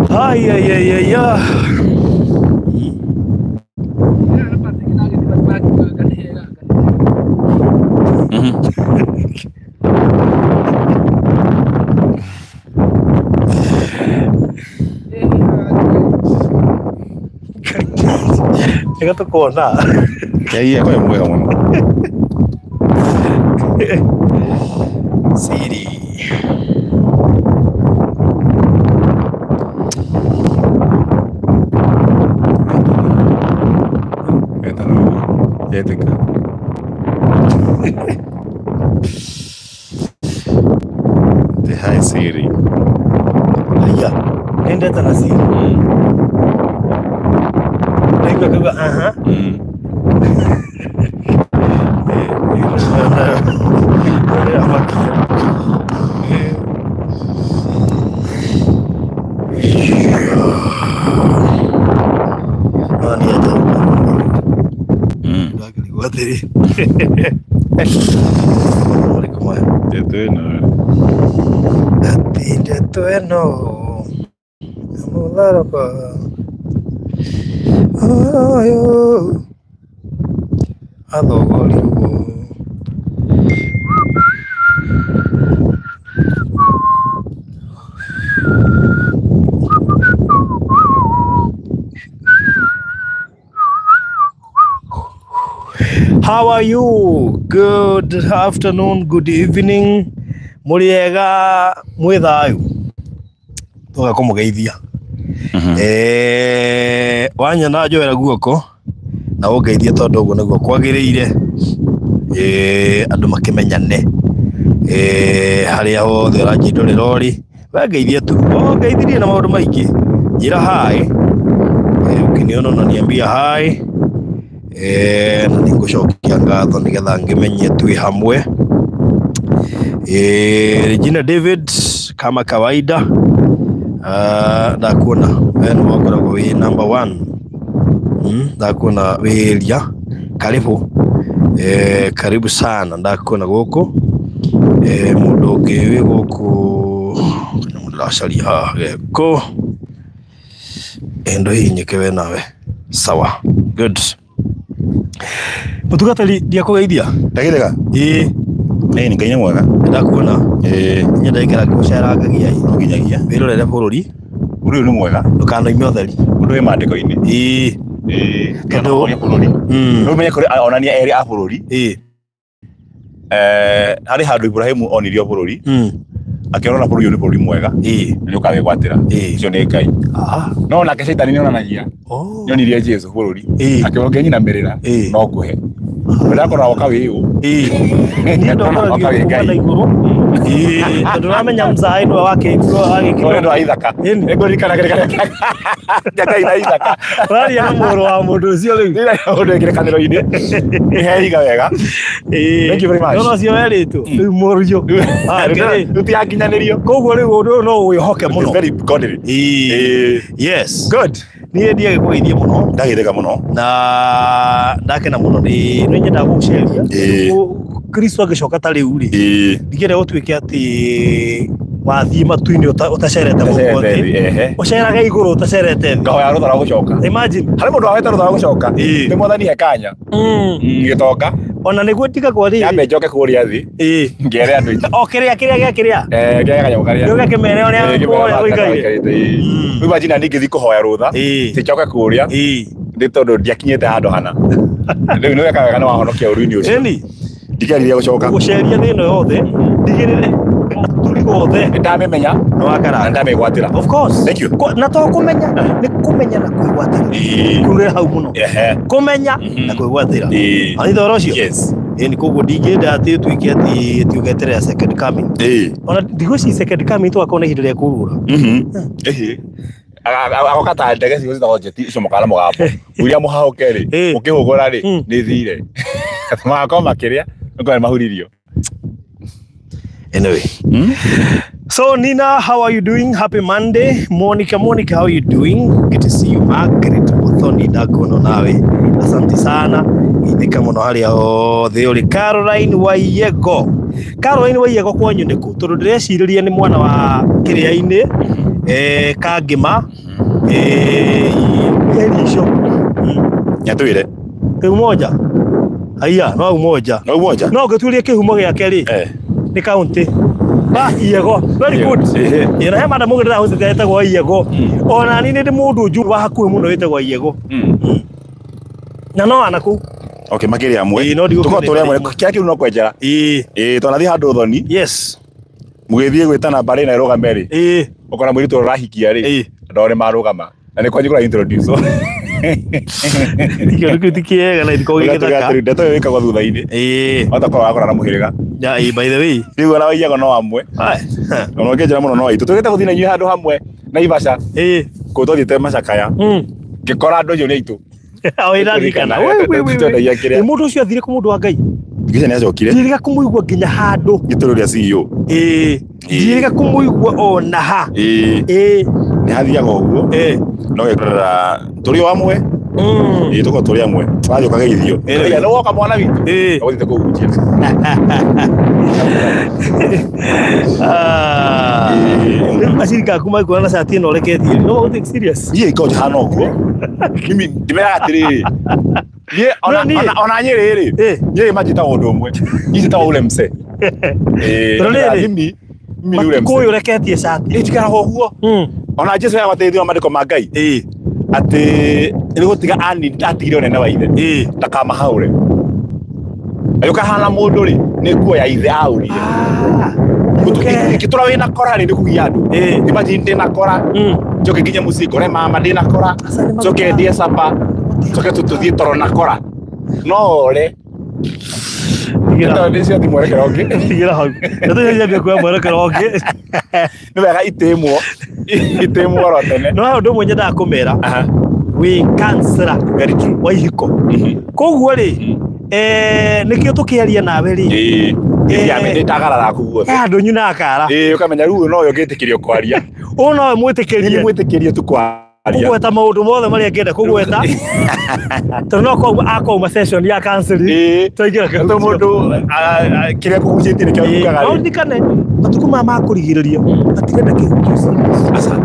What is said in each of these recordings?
Ay, ay, ay, ay, ay. Ega tukona. Kaya kwa mwega muno. Siri. Yetika. The high Siri. Aya. Nenda tana Siri. Nenda kwa aha. How are you? Good afternoon, good evening. Muriega mwithayo. Toga kumugeithia. Wanya na joera guoko. Na ugeithia tondu uguo niguo kwagiriire. Andu makimenyane. Haria hothe uranyindurira uri. Wageithia tu. Geithirie na maundu maingi. Njira hi. Ukiniona na niambia hi. Na ningucokia ngatho nigetha ngimenye twi hamwe. Regina David kama kawaida. Ndakuona wewe ni wakoragwo wi number 1. Ndakuona wiria karibu. Karibu sana ndakuona guku. Mundu ungi wi guku ndiracaria haha geko. Endo hinyike we nawe. Sawa. Good. Mutugatari dia kugeithia. Ndagirega. Ni Ngai mwega. Ndakuona. Nyenda ikira gucera ngagia i. Nginyagia. Wirorere bururi. Uri ni mwega. Ndukanoime utheri. Undu wi mandiko-ini. Tondu ya bururi. No menye kuri onania eri a bururi. Hari handu Ibrahimu onirio bururi. Akirona bururi ni bururi mwega. Ni ukawegwatira. Icio ni Ngai. No na keshaitani ni onanagia. Nyonirie Jesu bururi. Akiroge nyina merera no kuhe. Ndakora wakawiu. Ni ndokora na iguru. Ndamenya mzai ndo wake iguru ndo aithaka. Ego rikana kare. Jaka ina aithaka. Bari ya moro wa mundu ucio riu. Ndira ndo ikire kaniro-ini. Ihehiga wega. Thank you very much. No cio weritu. Morujo. Tutiakinyanirio. Koguo riu undu no wihoke muno. Very godly. Yes. Good. Niĩ ndiage kugeithia muno. Ndagirega muno. Na ndakena muno ni nyenda guceria. Kristo agicoka ta riu ri. Ndigere utwike ati wathie matu-ini utacerete mukote. Ucerage iguru utacerete. Ngahoya ruthara gucoka. Imagine. Hari mundu wahete ruthara gucoka. Ni mwathani hekanya. Ngitoka. Ona niguo tiga kwa ri. Yambe njoke kuria thi. Ngere andu ita. O kiria. Ngere kanyamu karia. Ndoga kimere ona uigaire. Imagine ningithi kuhoya rutha. Ticoke kuria. Ndi tondu ndiakinyete handu hana. Riu niwe kaga kana wahonokia uru-ini ucio. Ndigerire gucoka. Guceria thino yothe. Ndigirire turigothe. Ndamemenya. No akara. Ndamegwatira. Of course. Thank you. Na to kumenya. Ni kumenya na kwigwatira. Kurire hau muno. Kumenya na kwigwatira. Ani thoro cio. Yes. Ni koguo ndingenda ati twike ati tugetere second coming. Ona ndiguci second coming tu akona ihinda ria kurura. Agokata ndege cio citagwo jeti icio mukara mugambo. Uria muhahoke ri. Ukihugura ri. Ni thire. Makoma kiria. Ngo mahuririo. Anyway. So Nina, how are you doing? Happy Monday. Monica, how are you doing? Good to see you. Margaret Muthoni ndakono nawe. Asante sana. Ithika muno hari aho theori Caroline Wayego. Caroline Wayego kwanyu ndiku. Tondu ndireciria ni mwana wa Kiria-ini Kangima Elisho. Nyatwire. Umoja. Haya, no umoja. No umoja. No getulie kihumo giake ri. Ni county. Ba Iyego. Very good. Ira he madam ngirira ho zete gwa Iyego. Ona ni ndi mundu nju wa hakuhi muno wite gwa Iyego. Na no anaku. Okay, makiri amwe. Tuko tore amwe kia kiru no kwenjera. Twanathi handu thoni. Yes. Mugithie gwitana bare na roga meri. Ukona mwiritu rahikia ri. Ndore marugama. Na ni kwanyu kura introduce. Ndiyo kutikiega na ndiko githaka. Ndeto wika kwa thutha-ini. Ota kwa wakora na muhiriga. Ya by the way. Ndigo na Wayego no amwe. Ono kenjera muno no itu. Tugite guthina inyu handu hamwe na Ivasha. Ko twathiete macakaya. Ngikora andu yo ni itu. Awira ndikana. Mundu ucio athire ku mundu wa Ngai. Nginya ni acokire. Ndiriga kumuigua nginya handu. Gituru ria CEO. Ndiriga kumuigua ona ha. Ni hathiaga uguo. No gekora turi amwe. Tuko turi amwe. Twaje kageithio. No woka mwana witu. Awithite kuhunjia. Asirika kuma kuona sati no reketie. No take serious. Ye ko jana uguo. Mimi ndimera atiriri. Ye ona nyerere. Ye majita undu umwe. Ijita ule mse. Mimi ule mse. Ko yureketie sati. Itikara uguo. Ona Jesu ya mateithio mandiko ma Ngai. Ati ni gutiga ani atigire onene wa ithe. Takama haure. Ayuka hana mundu ri ni kuo ya ithe aurire. Kitura wina kora ni ndikugia andu. Imagine ndina kora. Joke nginya musiko re mama ndina kora. Joke ndie sapa. Joke tututhie toro na kora. No re. Ngira ndisi ati mwere karaoke. Ngira hau. Ndio ndio kwa mwere karaoke. Ni wega itemwo. Itemwo rotene. No ndo mwenye nda kumera. We cancer. Very true. Wa ihiko. Koguo ri nikio tukiaria nawe ri. Ya me nditagarara kuguo. Andu nyuna akara. Ukamenya riu no yo gitikirio kwaria. Uno mwitikirie. Mwitikirie tu kwa kugweta maundu mothe maria ngenda kugweta. Tono ko akoma session ya cancel. Toigira to mundu kiria kugucitie nikio kugaga. No ndikane. Matukuma ma kurigiriria. Atirenda kihunjio. Asa.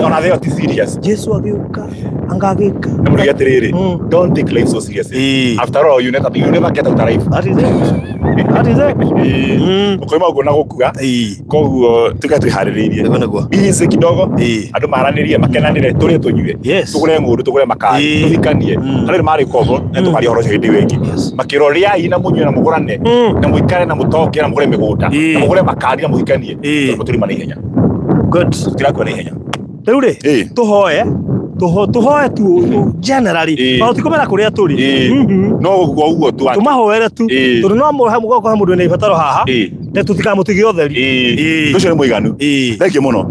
Ona theo ti serious. Jesu agiuka angagika. Namuri atiriri. Don't take life so seriously. After all you never get out alive. That is it. Ukoma uko na gukuga. Koguo tukatwiharirie. Bihinse kidogo. Andu maranirie makenanire turi tunyue. Tugure nguru tugure makari. Tuhikanie. Hari mari kobo na tukari horo hindi wengi. Makiroria ina munyu na mugurane. Na muikare na mutoke na mugure miguta. Na mugure makari na muhikanie. Turi mani henya. Good. Tirakwa ni henya. Rĩu rĩ tuhoe tu generally tikomera kuria turi no uguo tu tumahoere tu tondu no mugoka mundu ne ibataro haha ne tutikamutige otheri ucio ni muiganu thank you muno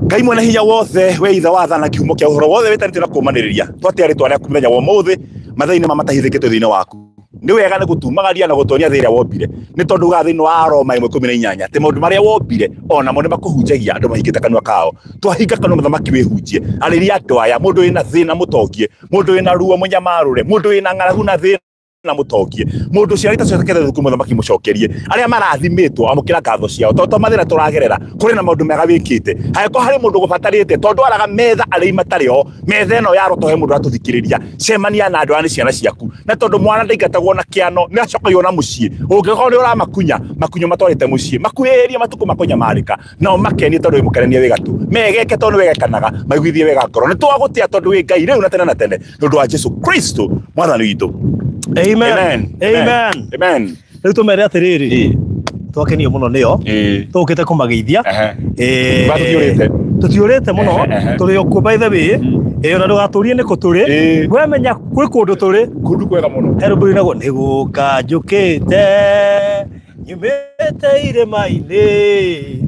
Ngai mwene hinya wothe we itha wathana kihumo kia uhoro wothe witarite na kumaniriria twatiari twaria kumenya wo muthe mathaini mamatahithikite thina waku ni wega ni gutumagaria na gutonia thira wombire ni tondu ga thini wa Roma 1:18 te maundu maria wombire ona mo ni makuhunjagia andu mahingite kanwa kao twahinga kanwa muthamaki wihunjie ariria andu aya mundu ina thina mutokie mundu ina ruo munyamarure mundu ina ng'aragu na thina na mutokie mundu ciarita ciothe thuku muthamaki mucokerie aria marathimitwo amukira ngatho ciao toto mathira turagerera kuri na maundu mega wikite hayako hari mundu gubatarite tondu araga metha ari matario metha eno ya rotohe mundu atuthikiriria cemania na andu ani ciana ciaku na tondu mwana ndaigatagwo na kiano ni acokayo na mucii ungikora ni uramakunya makunyo matwarite mucii makuheria matuku makonya marika nao makeni tondu imukarenia wega tu megeke tondu wegekanaga maiguithie wega ngoro ni twagutia tondu wi Ngai riu na tene tondu wa Jesu Kristo mwathani witu. Amen. Riu tumere atiriri twakenio muno nio tukite kumageithia tutiurite muno turi oku by the way ona ndugaturie ni kuturi we menya kwi kundu turi kundu kwega muno heruburi nago ni guka njukite nyumite irima-ini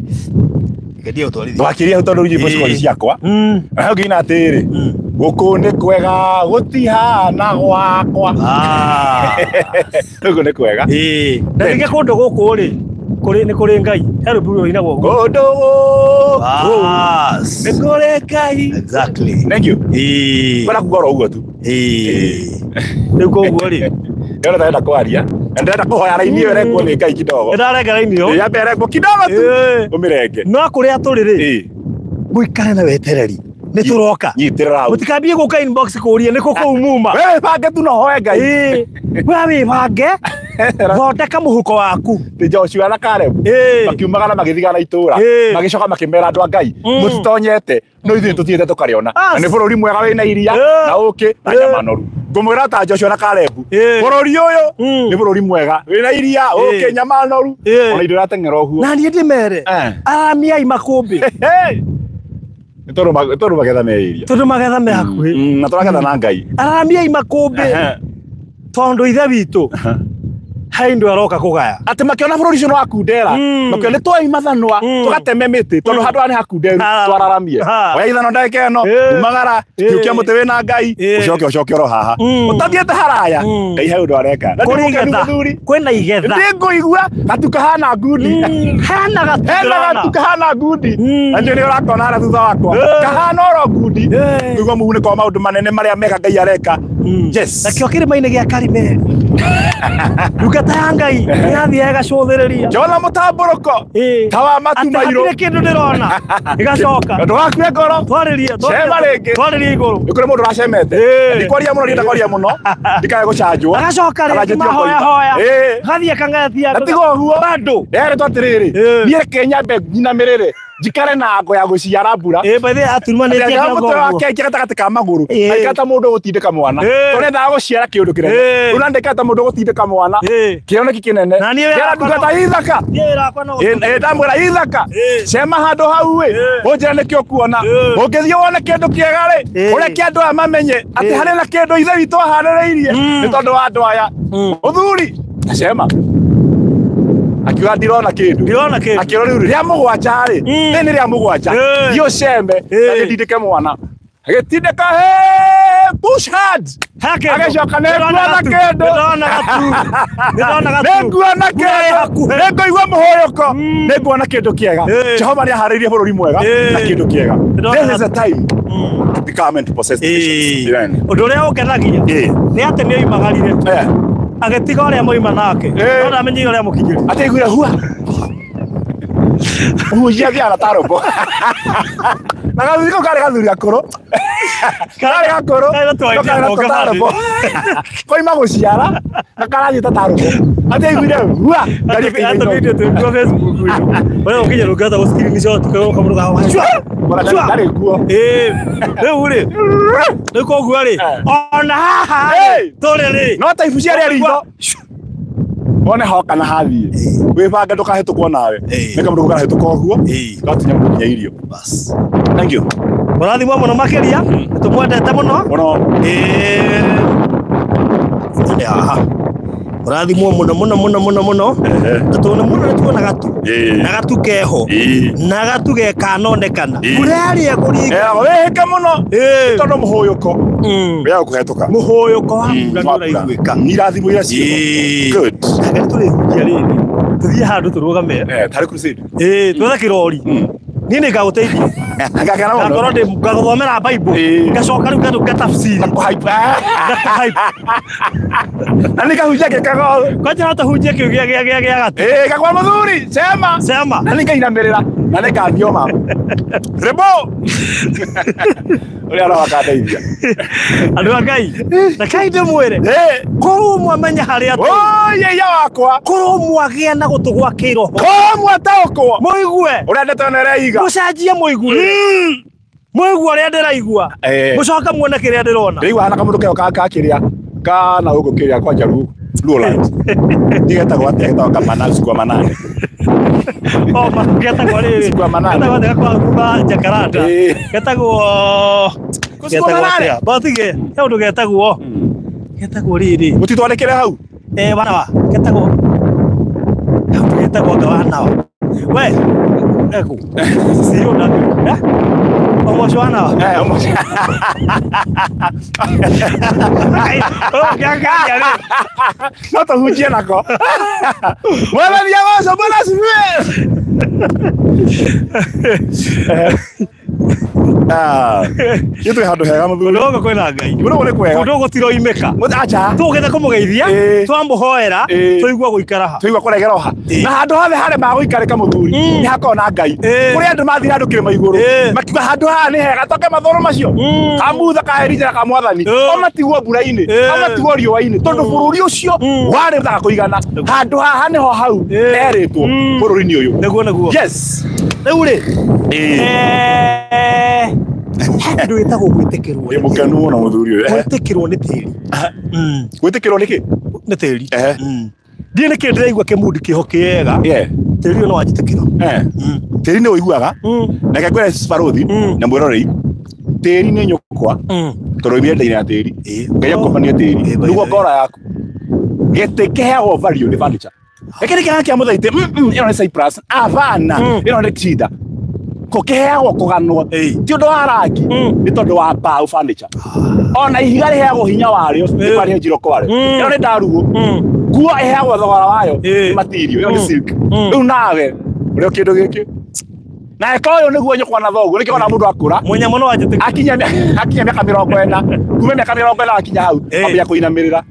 ngedia utwarithi twakiria tondu nyimbo ciakwa ngina atiri guku ni kwega gutihana gwakwa guku ni kwega na nge kundu guku ri Nĩ kũrĩ Ngai. He rwĩmbo rũinagwo Kũndũ nĩ kũrĩ Ngai. Exactly. Thank you. Bara kugora ũguo tu. Rĩu koguo rĩ. Ndio ndenda kwaria. Ndenda kuhoya raini ĩyo rekwo nĩ Ngai kidogo. Ndarenga raini ĩyo. Ya mbere rekwo kidogo tu. Ũmĩrenge. No kũrĩa tũrĩ rĩ. Mũikare na wetereri. Nĩ turoka. Nyitĩrĩra. Mũtikambie gũka inbox kũũria nĩ kũ kũu muma. Wewe bange tu no hoye Ngai. Wewe bange. Thondeka mũhuko waku. Nĩ Joshua na Caleb. Makiumagara magĩthigana itũũra. Magĩcoka makĩmera andũ a Ngai. Mũtitonyete. No ithuĩ tũthiĩte tũkarĩona. Na nĩ bũrũri mwega wĩna iria na ũkĩ na nyama noru. Ngũmwĩra ta Joshua na Caleb. Bũrũri ũyũ nĩ bũrũri mwega wĩna iria ũkĩ nyama noru. Ona indo irateng'era ũguo. Na niĩ ndĩmere. Aramiai makũmbĩ. Tondũ magetha me iria. Tondũ magetha me hakuhĩ. Na tũragetha na Ngai. Aramiai makũmbĩ. Tondũ ithe witũ hai ndo aroka kugaya ati makiona bũrũri ũcio no akundera makiona twai mathanwa tugateme mĩtĩ tondũ handũ ha nĩ hakunderu twararamie oya ithano ndagĩka ĩno umagara kiukia mũtĩ wĩna Ngai ũcoke oro haha ũtathiĩte haraya Ngai he ũndũ areka kwĩna igetha ndĩ ngũigua gatu kahana ngundi hena gatu kahana ngundi na nĩ ũrakona ara thutha wakwa kahana oro ngundi ngũigua mũgunĩko wa maũndũ manene marĩa mega Ngai areka yes nakĩo kĩrĩma-inĩ gĩa Karimeli ndungata ya Ngai nĩyathiĩ ĩgacũthĩrĩria njona mũtambũrũko ta wa matu mairũ hatirĩ kĩndũ ndĩrona ĩgacoka ndũgakue ngoro twarĩrie igũrũ nĩ kũrĩ mũndũ ũracemete ndikwaria mũno ndienda kwaria mũno ndikae gũcanjwo agacoka rĩngĩ mahoya gathiĩ akang'etia tiga ũguo bandũ erĩtwo atĩrĩrĩ niĩ Kenya nyinamĩrĩre njikare na ngo ya gũciara mbura baithe aturumanĩtie kĩongo wake gatagatĩ ka magũrũ aikata mũndũ gũtindĩka mwana tũrendaga gũciara kĩũndũ kĩnene rĩu na ndĩkata mũndũ gũtindĩka mwana kĩoneki kĩnene kĩera ndungata ithaka ndamwĩra ithaka cema handũ hau ũnjĩra nĩkĩo kuona ũngĩthiĩ wone kĩndũ kĩega ũreke andũ aya mamenye atĩ harĩ na kĩndũ ithe witũ aharĩrĩirie nĩ tondũ wa andũ aya ũthuri cema akiuga ndirona kĩndũ akĩrwo rĩu rĩa mũgwanja rĩ nĩ rĩa mũgwanja thiĩ ũcembe na gĩtindĩke mwana agĩtindĩka push hard agacoka nĩnguona kĩndũ nĩngũigua mũhũyũko nĩnguona kĩndũ kĩega Jehova nĩaharĩirie bũrũri mwega na kĩndũ kĩega this is a time to become and possess nations ũndũ ũrĩa ũngenagia nĩ atĩ nĩoimagarire agĩtiga ũrĩa moima nake no ndamenyire ũrĩa mũkinyĩri atĩ aiguire hua hujia thiana tarũmbo na gathuri kau karĩ gathuri gakũrũ karĩ gakũrũ tarũmbo koima gũciara na karathiĩ ta tarũmbo atĩ aiguire hua ũrĩa ũkinyĩra ũngĩhota gũ-screenshot kamũndũ kao ndarĩ nguo rĩu rĩ koguo rĩ ona haha tũrĩ rĩ no ta ibu ciarĩ ritho one hoka na hathiĩ wĩbange ndũkahĩtũkwo nawe nĩ kamũndũ karahĩtũka ũguo gatinya mũndũ nginya irio bas thank you mũrathimwo mũno makĩria tũmwendete mũno mũrathimwo mũno tondũ mũno nĩtuona gatu na gatu keho na gatu gekanonekana kũrĩa kũringa wĩhĩke mũno tondũ mũhũyũko wĩa gũkũhetũka mũhũyũko wa mbura nĩũraiguĩka irathimo iria ciĩho good tũrĩhunjia rĩrĩ tũthiĩ handũ tũrũgame tarĩ crusade twethe kĩrori niĩ nĩngagũteithia ngakorwo ngagũthomera Bible ngacoka rĩu ngatafsiri na nĩkahunjia gĩkago kwanja no tũhunjie kĩu gĩa gatu gakwa mũthuri cema na nĩngainamĩrĩra na nĩngathiĩ mama rebo ũrĩa arowakandeithia andũ a Ngai na Ngai ndĩmwĩre korwo mwamenya harĩa yeiya wakwa korwo mwagĩa na gũtũ gwa kĩroho korwo mwataũkwo mũigue ũrĩa ndetenereiga mũcenjie mũigue mũigue ũrĩa ndĩraigua mũcoka muone kĩrĩa ndĩrona ndĩraigua hana kamũndũ keo kakĩrĩa kana gũkũ kĩrĩa kwa Jaluo Luoland nĩgetagwo atĩa getagwo kamana sukua manane getagwo rĩrĩ sukua manane getagwo kwa kuma Jakarta getagwo sukua manane batige he ũndũ getagwo rĩrĩ mũtitwandĩkĩre hau wana wa getagwo gawana we eko sio ndio omoshwana omoshwana Noto hujia nako. Wala ni yawaza bwana siwe. Yetu handu hega muthuri. Ndogo kwena ngai. Ndogo ni kwega. Ndogo tiro imeka. Acha. Tugetha kumugeithia. Twambuhoera. Tuigua guikara ha. Tuigua kuregera ha. Na handu hothe hare ma guikarika muthuri. Ni hakona ngai. Kuri andu mathira andu kirima iguru. Makiuga handu ha ni hega toke mathoro macio. Kamutha kaherije na kamwathani. Omatigwo mbura-ini. Omatigwo riũa-ini. Tondu bururi ucio wari thaka kuigana. Handu ha niho hau. Eritwo bururi-ini uyu. Neguo. Yes. Riu ri. Ndu etagwo gwitikirwo. Ni mukenu muno muthuri uyu. Gwitikirwo ni tiri. Gwitikirwo niki? Ni tiri. Ndie niki ndiraigua kimundi kiho kiega. Tiri no wajitikira. Tiri ni uiguaga. Na kakwera sparothi na mwirorei. Tiri ni nyukwa. Tondu imiendaine ya tiri. Ngai akomania tiri. Niguo ngora yaku. Gite kiheagwo value ni furniture. Ekiri kia muthaite. Ino ni Cyprus. Avana. Ino ni Chida. Kokeheagwo kuganwo ti undu wa rangi ni tondu wa mbao furniture ona ihiga riheagwo hinya wario ni kwari njiro kwari ino ni ndarugo nguo iheagwo thogora wayo ni material ino ni silk riu nawe uri kindu giki na eko yo niguo nyukwa na thoguo niki ona mundu akura munya muno wanjite akinya miaka 40 kuma miaka 40 akinya hau ambia kuinamirira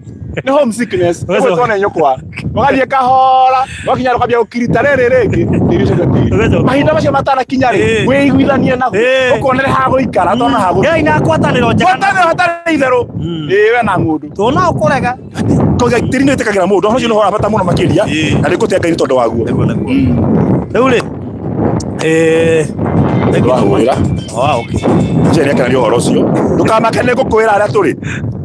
ni homesickness wewe tone nyukwa wagathie kahora wakinya rukambia gukirita riri ringi mahinda macio matana kinya ri wiguithanie naho ukonere ha guikara tona ha guikara ina kwataniro njega kwataniro hatari itheru we na ngundu tona ukurega koga tirino itekagira mundu hocio no hora bata muno makiria na rikutia ngai tondu waguo riu ri Ndwahwira. Okay. Njeri kana horo ucio. Ndukamakene gukwira aria turi.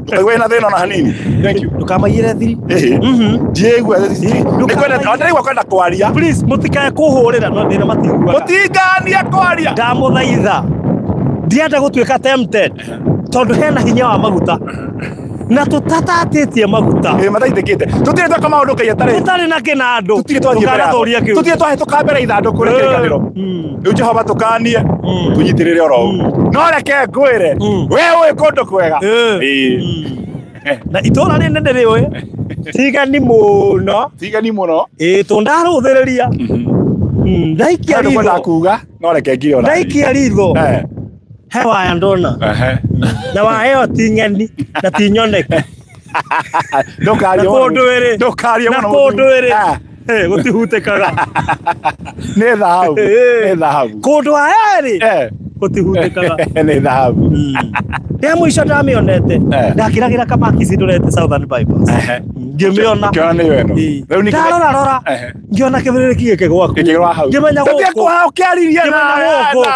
Ndukaigwe na thina na hanini. Thank you. Ndukamayire thiri. Diegwa thiri. Ndikwenda ondaigwa kwenda kwaria. Please mutikae kuhurira no ndina matigua. Mutingania kwaria. Ndamuthaitha. Ndienda gutuika tempted. Tondu hena hinya wa maguta. Na tutatatetie maguta. Mathaithikite. Tutire twa kama undu kai atare. Tutari na kinandu. Tutire twa thieria kiu. Tutire twa hetuka mbere ithandu kuri kirikaniro. Riu Jehova tukanie. Tunyitirire oro. No reke ngwire. We kundu kwega. Na itora ni nene riwe. Tigani muno. Tigani muno. Tundaruthiriria. Ndaikia ritho. Kwenda kuga. No reke ngire ona. Ndaikia ritho. Hewa ya ndona. Na waheyo tingeni na tinyoneke. Ndukario. Kundwiri. Ndukario muno. Kundwiri. Gutihutekaga. Ni thahabu. Ni thahabu. Kundu aheri. Gutihutekaga. Ni thahabu. Ndia mwisho ndamionete. Ndakiragira kamakisi ndorete Southern Bypass. Ngimiona. Kiona ni weno. Riu ni rora. Ngiona kibiriki gike gwaku. Kigirwa hau. Ngimenya goko. Tutie kwa ukiariria na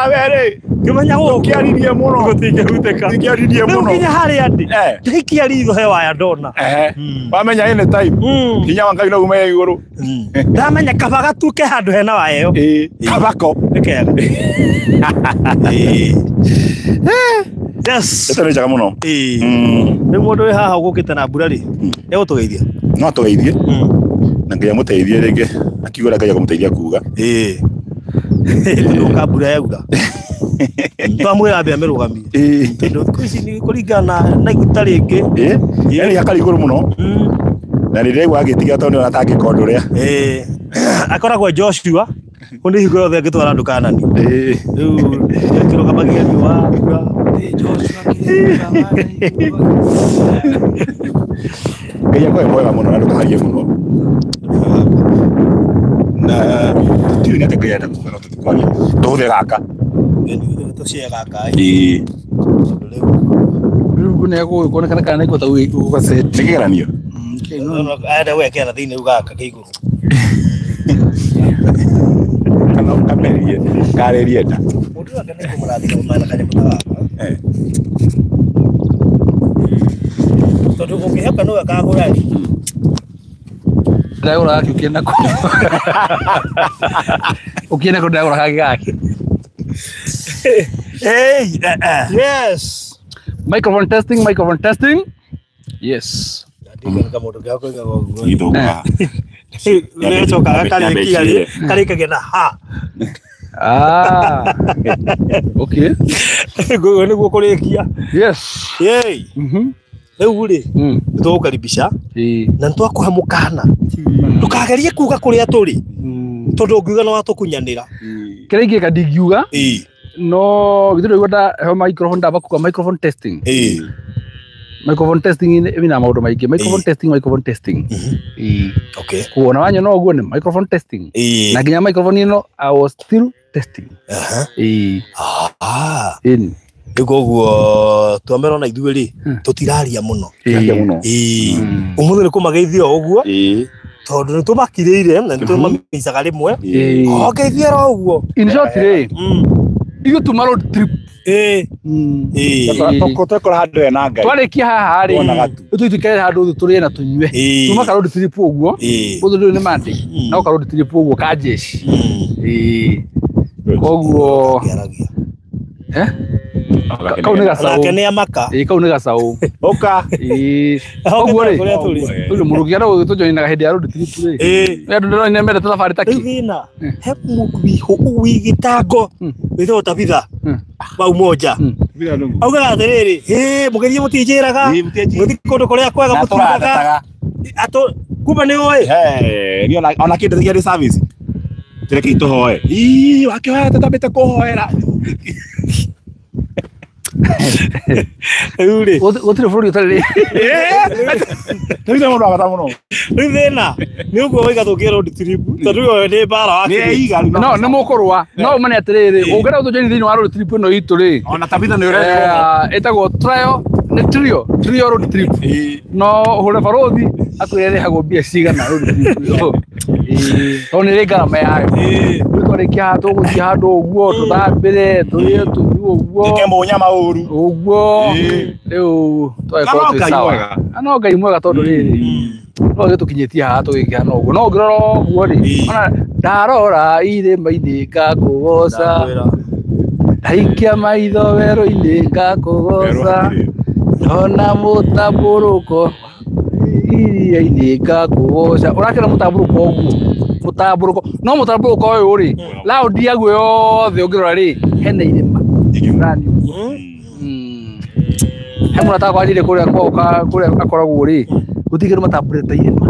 were. Ngimenya goko. Ukiariria muno. Gutingihuteka. Ukiariria muno. Nginya hari andi. Ndikia ritho hewa ya ndona. Wamenya ine time. Hinya wa Ngai no ume iguru. Ndamenya kaba gatuke handu hena wayo. Kabako. Ekega. Yes. Ito ni jaga muno. Ni mundu wi haha ugukite na mbura ri. Egutugeithia. No atugeithie. Na Ngai amuteithie ringi. Akigura Ngai amuteithia kuga. Nduka mbura yaura. Twamwira ambe amerugamie. Ndu kuici ni kuringana na iguta ringi. Yani yakari iguru muno. Na ni rego agitiga tondu ona tangikondu ria. Akoragwo Joshua. Kundi higo yothe angitwara ndukanani. Riu kirugamagia riwa. Joshua Ngai akwe mwega muno na ndukaharie muno. Na tio ni ategeya na kumero tutikwaria. Tuhuthe gaka. Tucie gaka. Riu ne kuonekana kana iko tawi ugase. Tigeranio. Ada we kera thini ugaka keiguru. Kana kamerie karerie ta. Mundu akane kumurathira umana kanya mutara. Tondu ukiheka no akagura ri. Ndagura yake ukienda ku. Ukienda ku ndagura kage gake. Hey, yes. Microphone testing. Yes. Kama mundu gako ngago. Idoka. Leo choka kale kiali, kale kagena ha. Okay. Go niguo kurikia. Yes. Yey. Rĩu rĩ nĩtũgũkaribisha na nĩtwakũhe mũkana ndũkagerie kuga kũrĩa tũrĩ tondũ ũngiuga no watũkunyanĩra kĩrĩa ingĩka ndingiuga no githĩ ngwenda he microphone ndabakuga microphone testing microphone testing ina maũndũ maingĩ microphone testing okay kuona wanya no ũguo nĩ microphone testing na nginya microphone ĩno I was still testing Iguo twamera na ithuĩ rĩ tutiraria mũno ũmũthĩ nĩ kũmageithia ũguo tondũ nĩ tũmakirĩire na nĩ tũmamicaga rĩmwe ongeithia ũguo in short rĩ ithuĩ tuma road trip tũkora handũ hena Ngai twarĩkia haha rĩ tũtũikare handũ tũrĩe na tũnyue tuma ka road trip ũguo ũthũ nĩ Monday no ka road trip ũguo ka jeshi koguo kau nĩ gacaũ nake nĩ amaka kau nĩ gacaũ oka koguo rĩ tũrĩ mũrũkia no tũjoinaga hĩndĩ ya road trip rĩ andũ ndĩroine mendete thabarĩ ta kĩ thĩna he mũndũ wĩgĩtango wĩtagwo Tabitha bau moja augaga atĩrĩrĩ mũgerie mũtinjĩraga mũthi kũndũ kũrĩa kwega mũtinjĩraga kumbe nĩ ũĩ ona kĩndũ gĩa service tũreke itũhoe wakĩhoya tũtambĩte kũhoera Rĩu gũtirĩ bũrũri ũtarĩ rĩ mũndũ agata mũno rĩu thĩna nĩ ũguo waiga tũkĩra road trip tondũ ũyũ nĩ mbara wa no nĩ mũkũrũa no ũmane atĩrĩrĩ ũngĩra ũtũjoini thĩinĩ wa road trip ĩno itũ rĩ ona Tabitha nĩ ũrenda ĩtagwo trio road trip no ũhũre barothi akwĩre rĩhagwo mbia cigana road trip tondũ nĩ rĩ ngarama yayo twarĩkia tũgũthiĩ handũ ũguo tũthambĩre tũrĩe tũnyue ũguo ĩke mũnyama ũru ũguo rĩu twagĩkorwo twĩ sawa no Ngai mwega tondũ rĩrĩ no gĩtũkinyĩtie haha tũgĩkĩhana ũguo no ũngĩrora ũguo rĩ ona ndarora irĩma-inĩ ngakũgoca ndaikia maitho werũ-inĩ ngakũgoca ndona mũtambũrũko iria-inĩ ngakũgoca ũrakĩra mũtambũrũko ũguo mũtambũrũko no mũtambũrũko ũyũ rĩ laudi yaguo yothe ũngĩrora rĩ hena irĩma fulani ũguo he mũrata wakwa njĩre kũrĩa akoragwo rĩ gũtirĩ matambũrĩte ta irĩma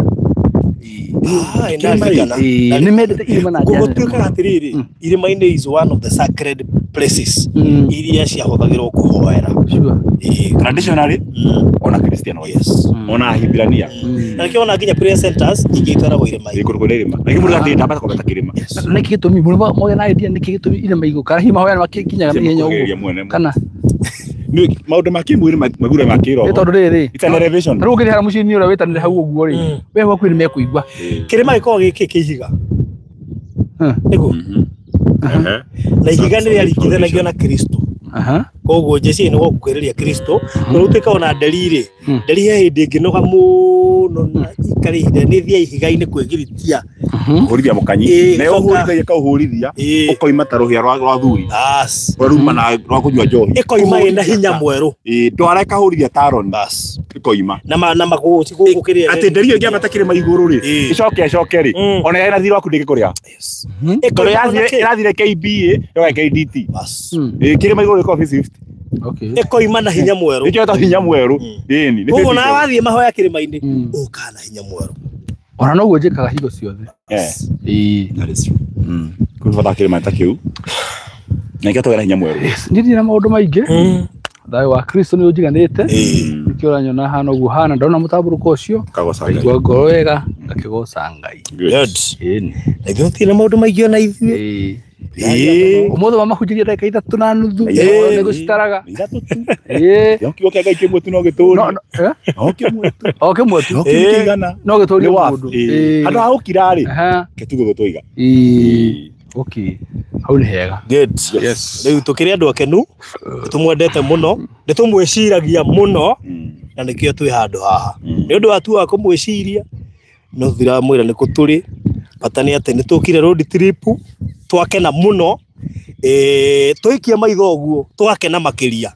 nĩ mendete irĩma na njĩra gũtuĩkaga atĩrĩrĩ irĩma-inĩ is one of the sacred places iria ciahũthagĩrwo kũhoera traditionally ona Christian ona Hithirania na nĩkĩo ona nginya prayer centers ingĩtwaragwo irĩma-inĩ irĩma na mũndũ athiĩ ndamba kũbeta kĩrĩma nĩkĩ gĩtũmi mũno moge na idea nĩkĩ gĩtũmi irĩma igũkara hihi mahoya makinyaga ihenya ũguo kana maũndũ ma kĩmwĩrĩ magũre ma kĩroho nĩ tondũ rĩrĩ it's an elevation rĩu ũngĩrĩhara mũciĩ-inĩ ũrĩa wĩtanĩre hau ũguo rĩ we gwaku nĩ mekũigua kĩrĩma gĩkoragwo gĩkĩ kĩihiga nĩguo na ihiga nĩ rĩaringithanagio na Kristo koguo Jesũ nĩ gũkuhĩrĩria Kristo rĩu ũtuĩkaga na nderi he hĩndĩ ĩngĩnoga mũno na ikare ihinda nĩ thia ihiga-inĩ kwĩgiritia kũhũrithia mũkanyi na ũhũrithagia kaũhũrithia ũkoima ta rũhĩa rwa thuri rwaruma na rwa kũnyua njohi ĩkoima ĩna hinya mwerũ twara kahũrithia taron ĩkoima na magũci gũkĩrĩa atĩ nderi ĩyo ĩngĩambata kĩrĩma igũrũ rĩ ĩcoke rĩ ona yana thiri waku ndĩngĩkũrĩa ĩrathire KBA yoga KDT kĩrĩma igũrũ gĩkorwo 50 ĩkoima na hinya mwerũ ĩkĩota hinya mwerũ ĩni ũguo na wathiĩ mahoya kĩrĩma-inĩ ũka na hinya mwerũ ona noguo njĩkaga hingo ciothe kũbata kĩrĩma ta kĩu na ĩkĩota hinya mwerũ niĩ ndĩ na maũndũ maingĩ thayũ wa Kristo nĩ ũnjiganĩte nĩkĩo ũranyona hana ũguo hana ndona mũtambũrũko ũcio ngaigua ngoro wega ngakĩgoca Ngai na ithuĩ tũtirĩ na maũndũ maingĩ ona ithuĩ ũmũthĩ wamahunjĩria ndagĩka 3 na nuthu nĩ gũcitaraga kiugo kĩa Ngai kĩmwe tu no gĩtũũrie o kĩmwe tu no gĩtũũrie mũndũ handũ ha gũkira rĩ kĩtugo gũtũiga hau nĩ hega rĩu tũkĩrĩ andũ akenu tũmwendete mũno nĩ tũmwĩciragia mũno na nĩkĩo twĩ handũ haha nĩ ũndũ wa tu wa kũmwĩciria no ndiramwĩra nĩ kũ tũrĩ bata nĩ atĩ nĩ tũkire road trip twakena mũno tũikia maitho ũguo twakena makĩria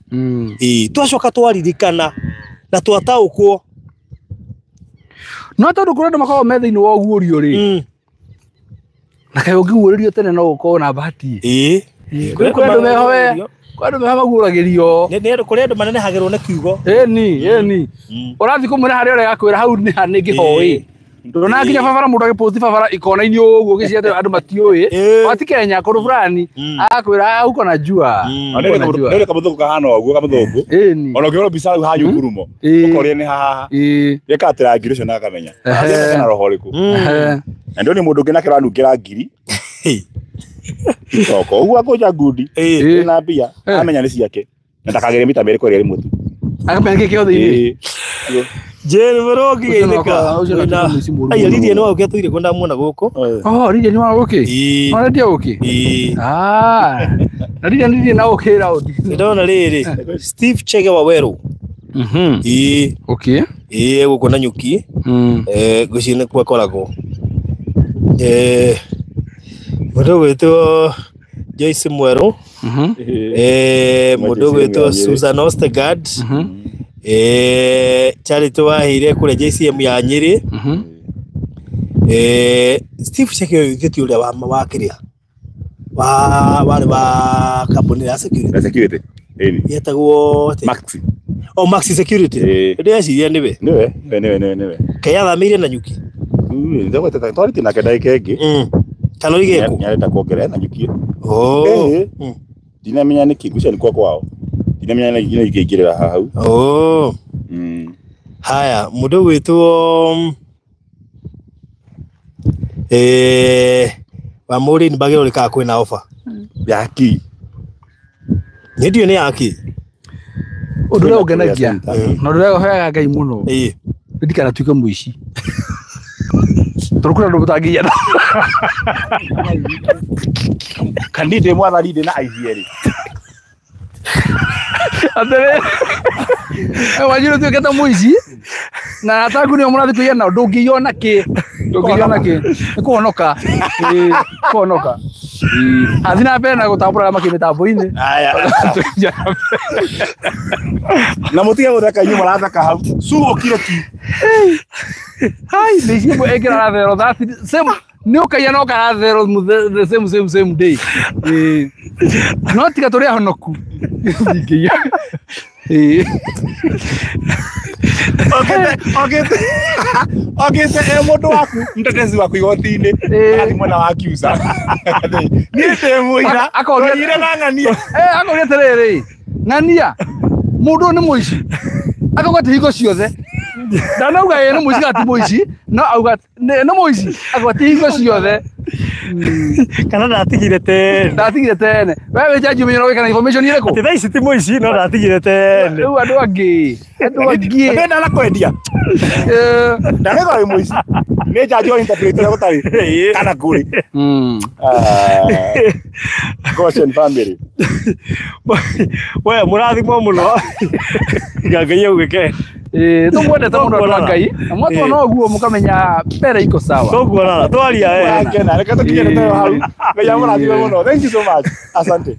twacoka twaririkana na twataũkwo no tondũ kũrĩ andũ makoragwo me thĩinĩ wa ũguũrio rĩ Na kayo ngiguũrĩrio tene no ũkorwo na bahati. Kwendo mehoe. Kwando mehoe maguragirio. Nĩ andũ kũrĩ andũ manenehagĩrwo nĩ kiugo. Eni. Ũrathi kũmwĩra harĩa ũrĩa gakwĩra hau nĩ hanĩngĩ hoĩ. Ndona nginya babara mũndũ agĩposti babara ikoona-inĩ ũguo gĩciate andũ matiũĩ. Wati Kenya kũndũ fulani akwĩra uko na jua. Nĩ kamũthũngũ kahana ũguo kamũthũngũ. Ona ũngĩrora mbica hau ha Ngurumo. Ũkorĩa nĩ haha. Gĩka atĩra ngiri ũcio na akamenya. Kana roho rĩkũ. Na ndio nĩ mũndũ ũngĩ nake ranungĩra ngiri. Toko ũguo akũja ngundi. Na mbia amenya nĩ ciake. Na ndakagere mita merĩ kũrĩa rimwe tu. Akamenya kĩkĩ thĩinĩ. Jane Murogi gĩtheka. Ai Lydia no auke tuire kwenda muona gũkũ. Lydia ni wa gũkĩ. Ona ndia gũkĩ. Na Lydia na gũkĩ round. Ndona rĩrĩ. Steve Chege wa Weru. Okay. Gũkũ na nyuki. Gũciĩ nĩ kwa koragwo. Mũndũ wĩtwo Joyce Mweru. Mũndũ wĩtwo Susan Ostergaard. Charity wahire kule JCM ya Nyeri. Steve Chege gĩtĩ ũrĩa wa kĩrĩa wa kambuni ya security. Yetagwo Maxi. Maxi Security. Ndio yeciria niwe. Niwe. Kaya thamire na nyuki. Ndio twariti nake ndagĩka ĩngĩ. Kana igeko. Nyarenda kuongerera na nyuki. Dinamenya nĩkĩ gucia nĩ kwao. Dinamenya nĩ ingĩingĩrĩra hau. Haya, mũndũ wĩtwo wa Maureen Bagero rĩkaga kwĩna offer. Yaki. Nĩndio nĩ yaki. Ũndũ ũrĩa ũngenagia. Na ũndũ ũrĩa ũheaga Ngai mũno. Ndikana tuĩke mũici. Tũrũkũra ndũ mũtangĩiya. Kandide mwathari na aihieri. Atĩrĩ. Wajiro tuĩke ta mũici. Na ataku nĩo mũrathi kũiya nao ndũngĩiona kĩ. Nĩ kũhonoka. Kũhonoka. Athi na mbere na gũtambũra makĩmĩtambo-inĩ. Na mũtige gũtheka inyuĩ mũratheka hau. Cugũkire ki. Hai, nĩci ĩkĩra ratherero that same nĩ ũkaiya no karatherero the same day. No tiga tũrĩ ahonoku. Okay, mũndũ waku mtetezi waku igoti-inĩ athi mwena wa Kiusa. Niĩ ndĩ mũira akorire na ng'ania. Akorire atĩrĩrĩ ng'ania mũndũ nĩ mũici akauga atĩ hingo ciothe ndanauga nĩ mũici gati mũici no auga nĩ mũici akauga atĩ hingo ciothe kana ndatigire tene wewe jaji umenye no wekana information irĩkũ atĩ thaa ici ti mũici no ndatigire tene rĩu andũ angĩ ndenda kwendia ndarega wĩ mũici nĩ jaji o interpret ya gũtarĩ kana kũrĩ Goshen family we mũrathimwo mũno Ngai augĩke tũmwendete mũno andũ a Ngai na mwatũona ũguo mũkamenya mbere iko sawa tũkuonana twaria wega reka tũkinyĩre hau Ngai amũrathime mũno. Thank you so much. Asante.